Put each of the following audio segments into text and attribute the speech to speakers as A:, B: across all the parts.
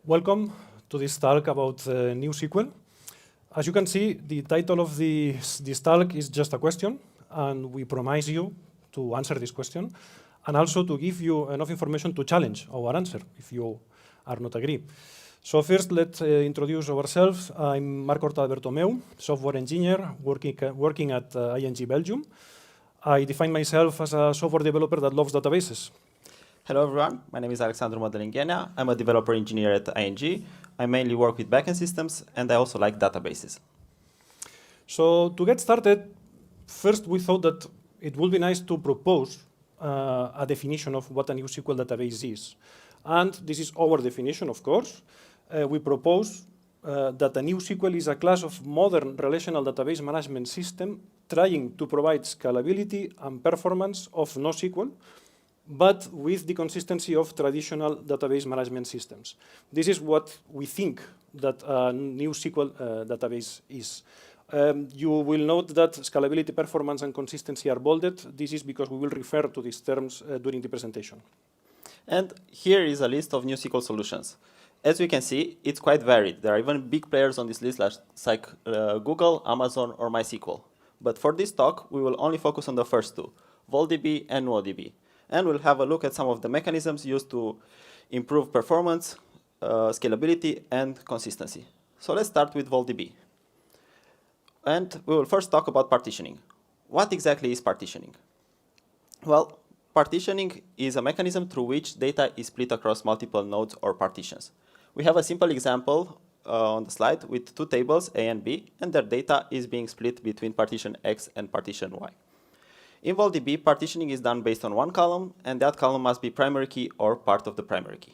A: Welcome to this talk about NewSQL. As you can see, the title of this talk is just a question, and we promise you to answer this question, and also to give you enough information to challenge our answer if you are not agree. So first, let's introduce ourselves. I'm Marc Bertomeu, software engineer working at ING Belgium. I define myself as a software developer that loves databases.
B: Hello everyone, my name is Alexandru Madalin Ghenea. I'm a developer engineer at ING. I mainly work with backend systems and I also like databases.
A: So to get started, first we thought that it would be nice to propose a definition of what a NewSQL database is. And this is our definition, of course. We propose that a NewSQL is a class of modern relational database management system trying to provide scalability and performance of NoSQL, but with the consistency of traditional database management systems. This is what we think that a NewSQL database is. You will note that scalability, performance, and consistency are bolded. This is because we will refer to these terms during the presentation.
B: And here is a list of NewSQL solutions. As we can see, it's quite varied. There are even big players on this list like Google, Amazon, or MySQL. But for this talk, we will only focus on the first two, VolDB and NuoDB. And we'll have a look at some of the mechanisms used to improve performance, scalability, and consistency. So let's start with VolDB. And we will first talk about partitioning. What exactly is partitioning? Well, partitioning is a mechanism through which data is split across multiple nodes or partitions. We have a simple example on the slide with two tables, A and B, and their data is being split between partition X and partition Y. In VolDB, partitioning is done based on one column, and that column must be primary key or part of the primary key.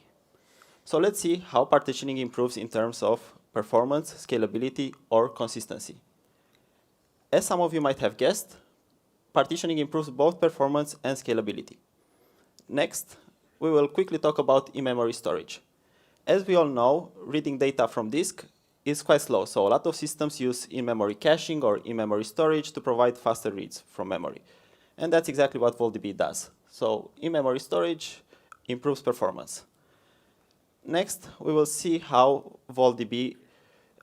B: So let's see how partitioning improves in terms of performance, scalability, or consistency. As some of you might have guessed, partitioning improves both performance and scalability. Next, we will quickly talk about in-memory storage. As we all know, reading data from disk is quite slow, so a lot of systems use in-memory caching or in-memory storage to provide faster reads from memory. And that's exactly what VolDB does. So in-memory storage improves performance. Next, we will see how VolDB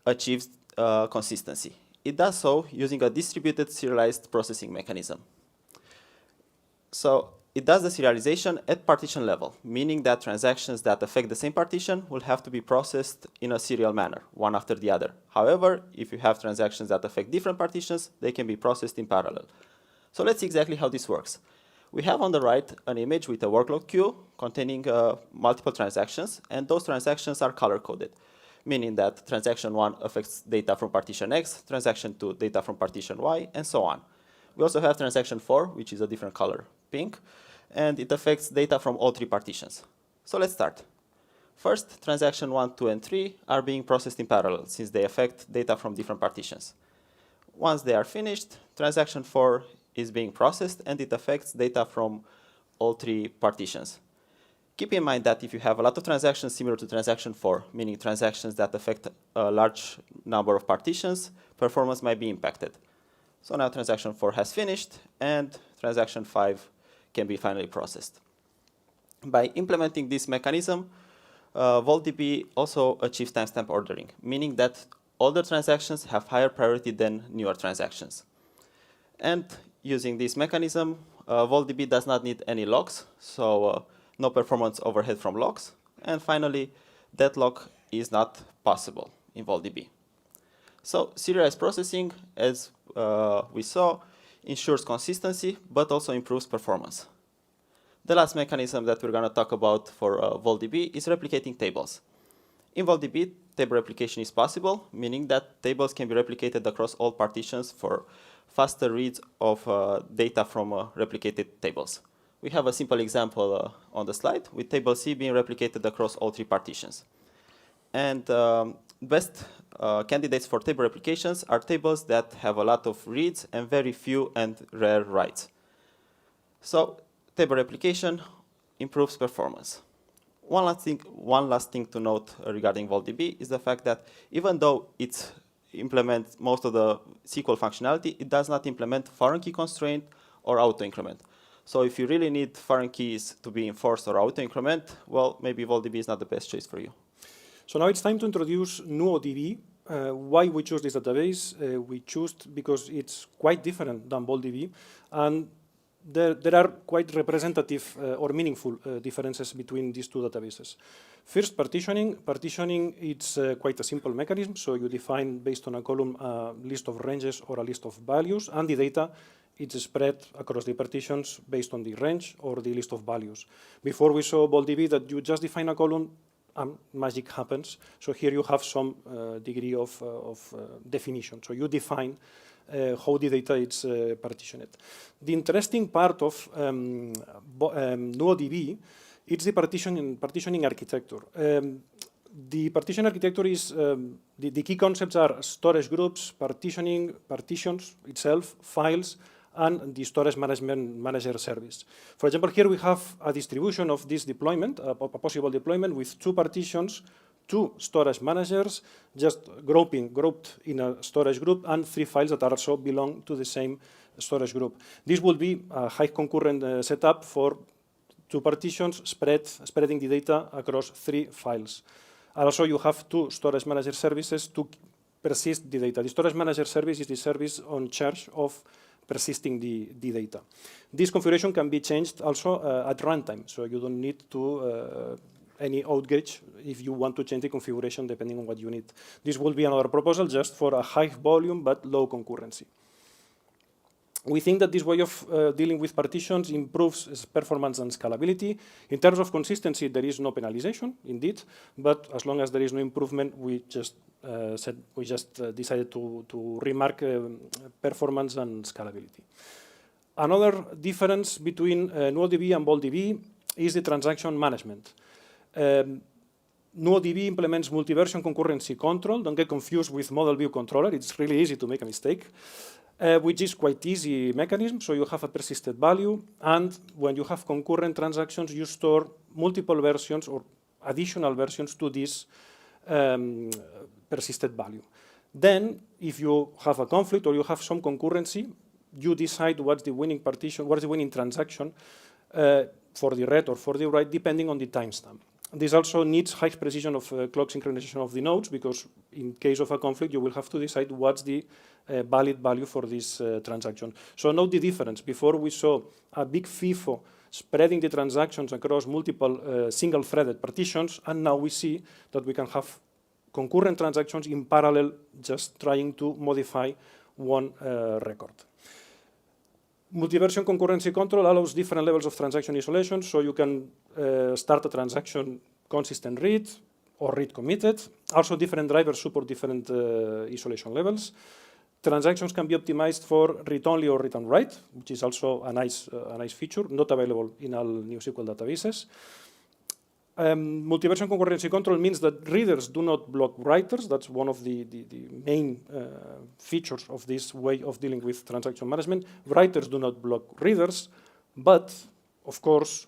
B: achieves consistency. It does so using a distributed serialized processing mechanism. So it does the serialization at partition level, meaning that transactions that affect the same partition will have to be processed in a serial manner, one after the other. However, if you have transactions that affect different partitions, they can be processed in parallel. So let's see exactly how this works. We have on the right an image with a workload queue containing multiple transactions, and those transactions are color-coded, meaning that transaction 1 affects data from partition X, transaction 2 data from partition Y, and so on. We also have transaction 4, which is a different color, pink, and it affects data from all three partitions. So let's start. First, transaction 1, 2, and 3 are being processed in parallel, since they affect data from different partitions. Once they are finished, transaction 4 is being processed, and it affects data from all three partitions. Keep in mind that if you have a lot of transactions similar to transaction 4, meaning transactions that affect a large number of partitions, performance might be impacted. So now transaction 4 has finished, and transaction 5 can be finally processed. By implementing this mechanism, VolDB also achieves timestamp ordering, meaning that older transactions have higher priority than newer transactions. And using this mechanism, VolDB does not need any locks, so no performance overhead from locks. And finally, deadlock is not possible in VolDB. So serialized processing, as we saw, ensures consistency, but also improves performance. The last mechanism that we're going to talk about for VolDB is replicating tables. In VolDB, table replication is possible, meaning that tables can be replicated across all partitions for faster reads of data from replicated tables. We have a simple example on the slide with table C being replicated across all three partitions. And best candidates for table replications are tables that have a lot of reads and very few and rare writes. So table replication improves performance. One last thing to note regarding VolDB is the fact that even though it implement most of the SQL functionality, it does not implement foreign key constraint or auto-increment. So if you really need foreign keys to be enforced or auto-increment, well, maybe VolDB is not the best choice for you.
A: So now it's time to introduce NewODB. Why we choose this database? We choose because it's quite different than VolDB, and there are quite representative or meaningful differences between these two databases. First, partitioning. Partitioning, it's quite a simple mechanism, so you define based on a column a list of ranges or a list of values, and the data it's spread across the partitions based on the range or the list of values. Before we saw VolDB that you just define a column and magic happens. So here you have some degree of definition. So you define how the data is partitioned. The interesting part of NewODB is the partitioning architecture. The partition architecture is, the key concepts are storage groups, partitioning, partitions itself, files, and the storage manager service. For example, here we have a distribution of this deployment, a possible deployment with 2 partitions, 2 storage managers, just grouped in a storage group, and 3 files that also belong to the same storage group. This will be a high concurrent setup for 2 partitions spreading the data across 3 files. And also you have 2 storage manager services to persist the data. The storage manager service is the service on charge of persisting the data. This configuration can be changed also at runtime, so you don't need to any outgauge if you want to change the configuration depending on what you need. This will be another proposal just for a high volume but low concurrency. We think that this way of dealing with partitions improves performance and scalability. In terms of consistency, there is no penalization, indeed, but as long as there is no improvement, we just decided to remark performance and scalability. Another difference between NewODB and VolDB is the transaction management. NewODB implements multi-version concurrency control. Don't get confused with model view controller. It's really easy to make a mistake. Which is quite easy mechanism. So you have a persisted value, and when you have concurrent transactions, you store multiple versions or additional versions to this persisted value. Then, if you have a conflict or you have some concurrency, you decide what's the winning partition, what's the winning transaction for the read or for the write, depending on the timestamp. This also needs high precision of clock synchronization of the nodes, because in case of a conflict, you will have to decide what's the valid value for this transaction. So note the difference. Before we saw a big FIFO spreading the transactions across multiple single-threaded partitions, and now we see that we can have concurrent transactions in parallel, just trying to modify one record. Multi-version concurrency control allows different levels of transaction isolation, so you can start a transaction consistent read or read committed. Also, different drivers support different isolation levels. Transactions can be optimized for read-only or read-and-write, which is also a nice feature, not available in all NewSQL databases. Multi-version concurrency control means that readers do not block writers. That's one of the main features of this way of dealing with transaction management. Writers do not block readers, but, of course,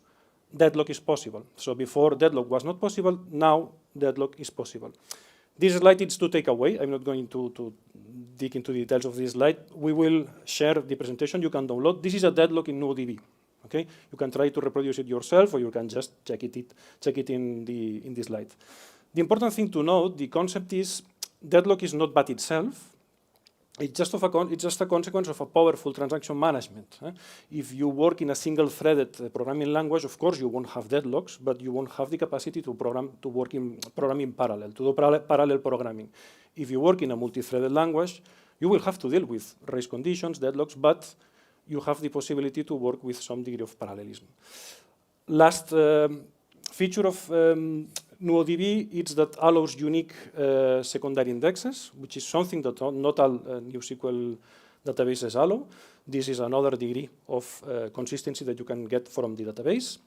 A: deadlock is possible. So before, deadlock was not possible. Now, deadlock is possible. This slide is to take away. I'm not going to dig into the details of this slide. We will share the presentation. You can download. This is a deadlock in NewODB. Okay? You can try to reproduce it yourself, or you can just check it in the slide. The important thing to note, the concept is deadlock is not bad itself. It's just a consequence of a powerful transaction management. If you work in a single-threaded programming language, of course you won't have deadlocks, but you won't have the capacity to work in programming parallel, to do parallel programming. If you work in a multi-threaded language, you will have to deal with race conditions, deadlocks, but you have the possibility to work with some degree of parallelism. Last feature of NewODB is that allows unique secondary indexes, which is something that not all NewSQL databases allow. This is another degree of consistency that you can get from the database.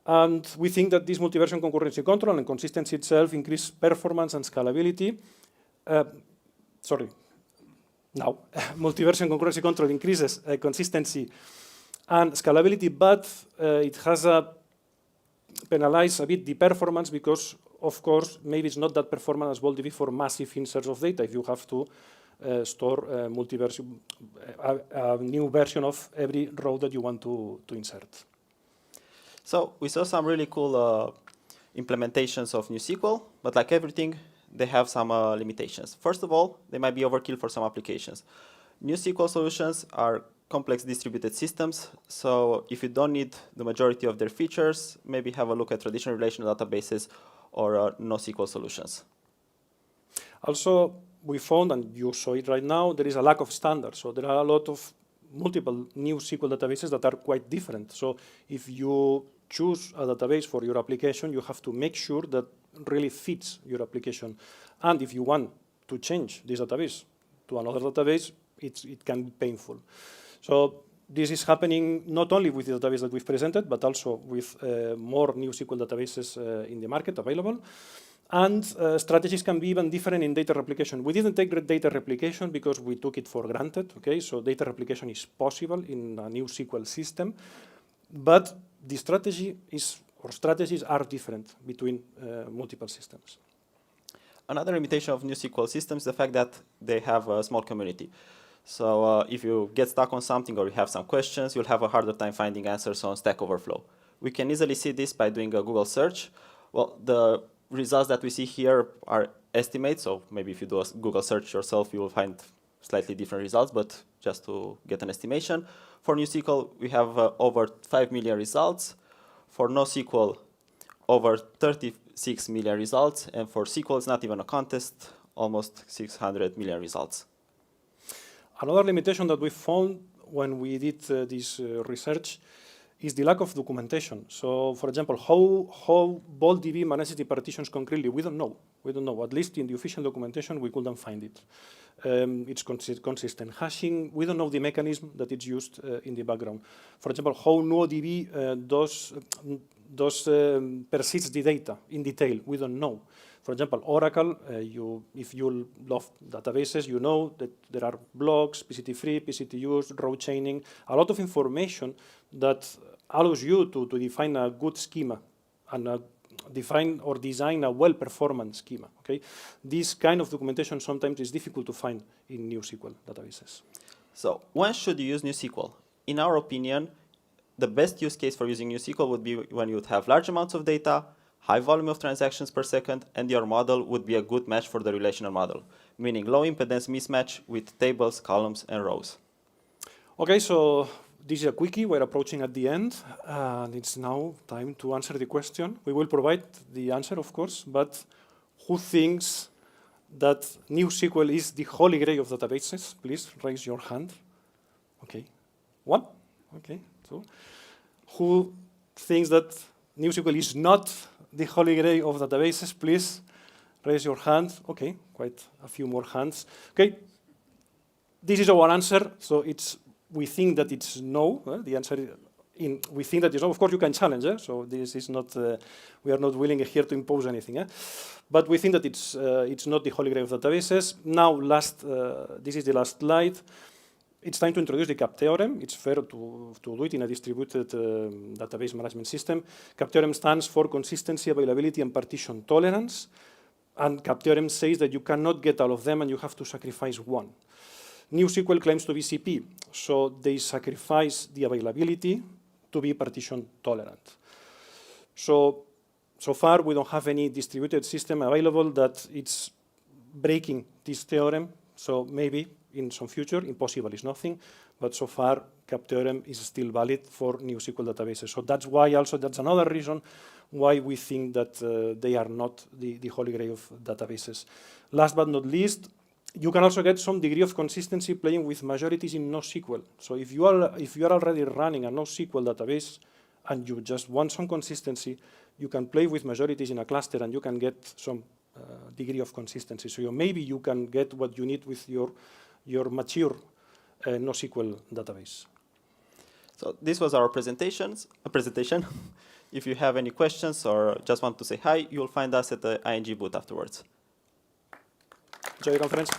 A: And we think that this multi-version concurrency control and consistency itself increase performance and scalability. Now, multi-version concurrency control increases consistency and scalability, but it has penalized a bit the performance because of course, maybe it's not that performant as VoltDB for massive inserts of data if you have to store a new version of every row that you want to insert.
B: So we saw some really cool implementations of NewSQL, but like everything, they have some limitations. First of all, they might be overkill for some applications. NewSQL solutions are complex distributed systems, so if you don't need the majority of their features, maybe have a look at traditional relational databases or NoSQL solutions.
A: Also, we found, and you saw it right now, there is a lack of standards. So there are a lot of multiple NewSQL databases that are quite different. So if you choose a database for your application, you have to make sure that really fits your application. And if you want to change this database to another database, it can be painful. So this is happening not only with the database that we've presented, but also with more NewSQL databases in the market available. And strategies can be even different in data replication. We didn't take data replication because we took it for granted. Okay, so data replication is possible in a NewSQL system, but the strategies are different between multiple systems.
B: Another limitation of NewSQL systems is the fact that they have a small community. So if you get stuck on something or you have some questions, you'll have a harder time finding answers on Stack Overflow. We can easily see this by doing a Google search. Well, the results that we see here are estimates, so maybe if you do a Google search yourself, you will find slightly different results, but just to get an estimation. For NewSQL, we have over 5 million results. For NoSQL, over 36 million results. And for SQL, it's not even a contest, almost 600 million results.
A: Another limitation that we found when we did this research is the lack of documentation. So, for example, how VoltDB manages the partitions concretely, we don't know. We don't know. At least in the official documentation, we couldn't find it. It's consistent hashing. We don't know the mechanism that is used in the background. For example, how NuoDB persists the data in detail. We don't know. For example, Oracle, if you love databases, you know that there are blocks, PCT-free, PCT-use, row chaining, a lot of information that allows you to define a good schema and define or design a well-performant schema. Okay? This kind of documentation sometimes is difficult to find in NewSQL databases.
B: So when should you use NewSQL? In our opinion, the best use case for using NewSQL would be when you would have large amounts of data, high volume of transactions per second, and your model would be a good match for the relational model, meaning low impedance mismatch with tables, columns, and rows. Okay, so this is a quickie. We're approaching at the end, and it's now time to answer the question. We will provide the answer, of course, but who thinks that NewSQL is the holy grail of databases? Please raise your hand. Okay, one. Okay, two. Who thinks that NewSQL is not the holy grail of databases? Please raise your hand. Okay, quite a few more hands. Okay, this is our answer. So we think that it's no. The answer we think that it's no. Of course, you can challenge. So this is not. We are not willing here to impose anything. But we think that it's not the holy grail of databases. Now, this is the last slide. It's time to introduce the CAP theorem. It's fair to do it in a distributed database management system. CAP theorem stands for consistency, availability, and partition tolerance. And CAP theorem says that you cannot get all of them and you have to sacrifice one. NewSQL claims to be CP, so they sacrifice the availability to be partition tolerant. So far, we don't have any distributed system available that it's breaking this theorem. So maybe in some future, impossible is nothing, but so far, CAP theorem is still valid for NewSQL databases. So that's why that's another reason why we think that they are not the holy grail of databases. Last but not least, you can also get some degree of consistency playing with majorities in NoSQL. So if you are already running a NoSQL database and you just want some consistency, you can play with majorities in a cluster and you can get some degree of consistency. So maybe you can get what you need with your mature NoSQL database. So this was our presentation. If you have any questions or just want to say hi, you'll find us at the ING booth afterwards. Enjoy your conference.